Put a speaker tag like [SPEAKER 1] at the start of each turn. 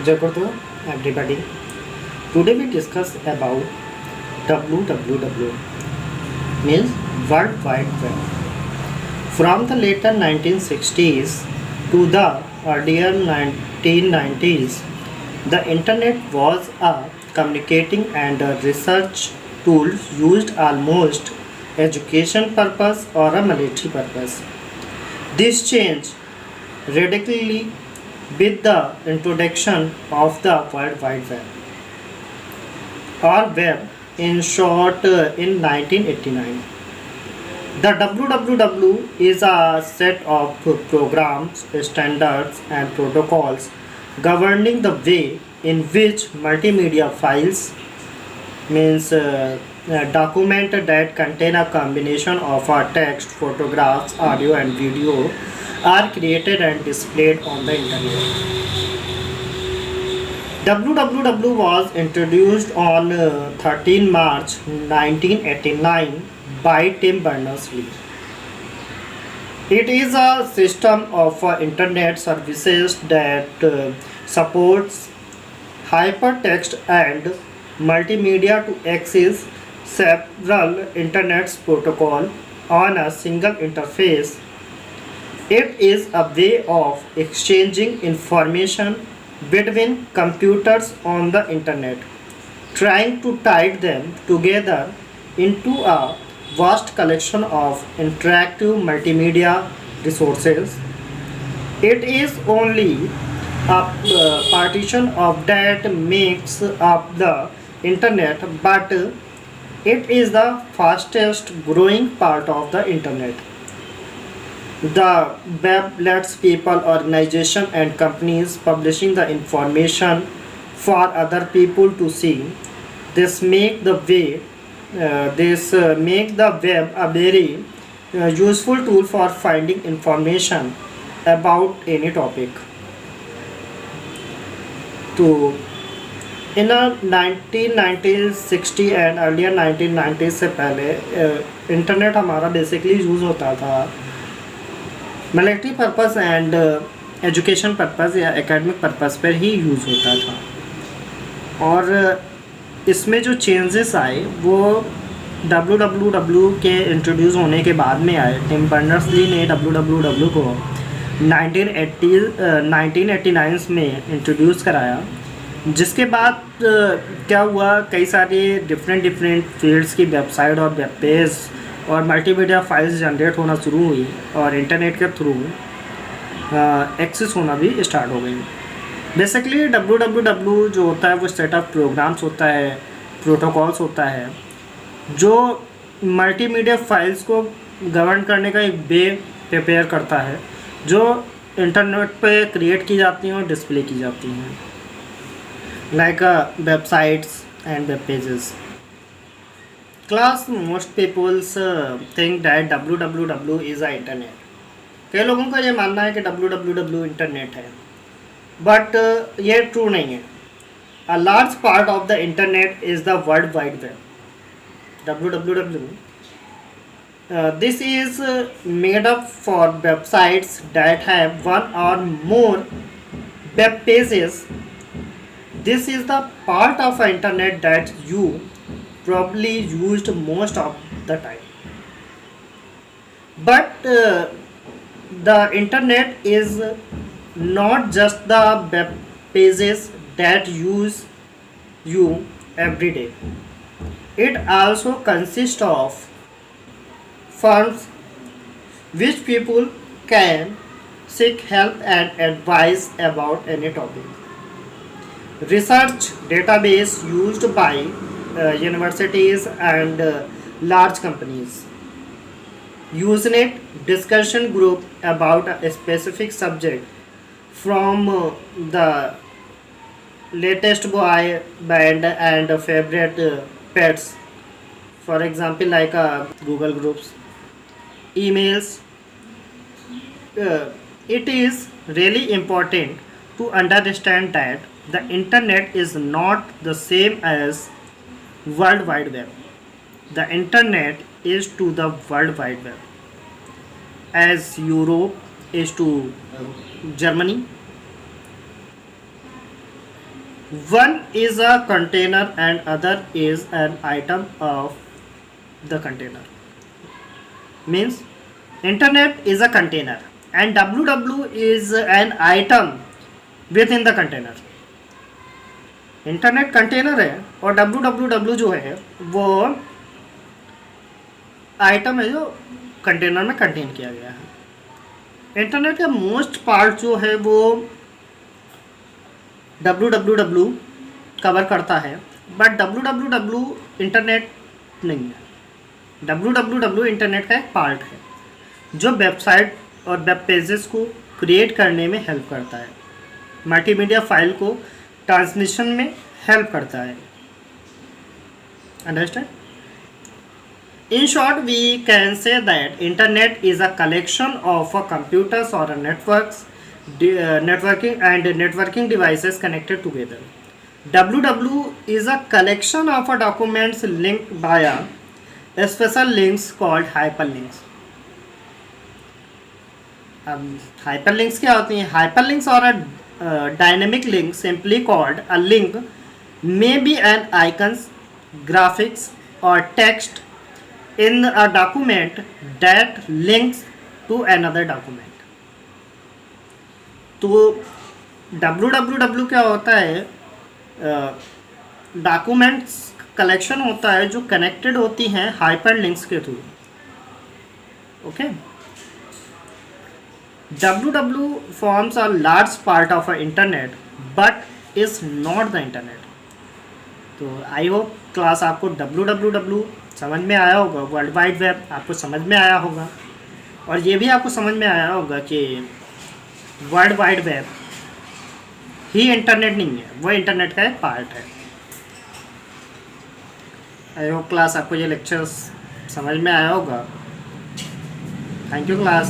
[SPEAKER 1] Jakarta, everybody. Today we discuss about WWW, means World Wide Web. From the later 1960s to the earlier 1990s, the internet was a communicating and a research tool used almost education purpose or a military purpose. This changed radically with the introduction of the World Wide Web or web in short in 1989. The WWW is a set of programs, standards and protocols governing the way in which multimedia files means document that contain a combination of text, photographs, audio and video are created and displayed on the internet. WWW was introduced on 13 March 1989 by Tim Berners-Lee. It is a system of internet services that supports hypertext and multimedia to access several internet protocols on a single interface. It is a way of exchanging information between computers on the internet, trying to tie them together into a vast collection of interactive multimedia resources. It is only a partition of that makes up the internet, but it is the fastest growing part of the internet. The web lets people, organizations, and companies publishing the information for other people to see. This make the way this make the web a very useful tool for finding information about any topic. तो इन 1960 and earlier 1990 से पहले internet हमारा basically use होता था military purpose and education purpose या academic purpose पर ही use होता था और इसमें जो चेंजेस आए वो WWW के इंट्रोड्यूस होने के बाद में आए। टिम बर्नर्स-ली ने WWW को 1989 में इंट्रोड्यूस कराया, जिसके बाद क्या हुआ, कई सारे डिफरेंट फील्ड्स की वेबसाइट और वेब पेज और मल्टीमीडिया फाइल्स जनरेट होना शुरू हुई और इंटरनेट के थ्रू एक्सेस होना भी स्टार्ट हो गई। बेसिकली WWW जो होता है वो सेट ऑफ प्रोग्राम्स होता है, प्रोटोकॉल्स होता है जो मल्टीमीडिया फाइल्स को गवर्न करने का एक वे प्रिपेयर करता है जो इंटरनेट पे क्रिएट की जाती हैं और डिस्प्ले की जाती हैं, like websites and web pages. Class most peoples think that WWW is a internet. कई लोगों का ये मानना है कि WWW इंटरनेट है, बट ये ट्रू नहीं है। A large part of the internet is the world wide web. WWW this is made up for websites that have one or more web pages. This is the part of the internet that you probably used most of the time. But the internet is not just the web pages that use you every day. It also consists of forums which people can seek help and advice about any topic. Research database used by universities and large companies. Usenet discussion group about a specific subject from the latest boy band and favorite pets, for example like Google groups, emails. It is really important to understand that the internet is not the same as World Wide Web. The internet is to the World Wide Web as Europe is to Germany One is a container and other is an item of the container. Means internet is a container and www is an item within the container. Internet container है और www जो है वो item है जो container में contain किया गया है। इंटरनेट का मोस्ट पार्ट जो है वो www कवर करता है, बट www इंटरनेट नहीं है। www इंटरनेट का एक पार्ट है जो वेबसाइट और वेब पेजेस को क्रिएट करने में हेल्प करता है, मल्टीमीडिया फाइल को ट्रांसमिशन में हेल्प करता है। Understand? In short, we can say that internet is a collection of computers or networking devices connected together. www is a collection of documents linked via special links called hyperlinks. Hyperlinks क्या होती हैं? Hyperlinks are a dynamic link simply called a link may be an icons, graphics or text in a document that links to another document. तो www क्या होता है? Documents collection होता है जो कनेक्टेड होती हैं हाइपरलिंक्स के through. Okay, www forms a large part of a internet but is not the internet. तो आई होप क्लास आपको www समझ में आया होगा, वर्ल्ड वाइड वेब आपको समझ में आया होगा, और ये भी आपको समझ में आया होगा कि वर्ल्ड वाइड वेब ही इंटरनेट नहीं है, वो इंटरनेट का एक पार्ट है। आई होप क्लास आपको ये लेक्चर समझ में आया होगा। Thank you class.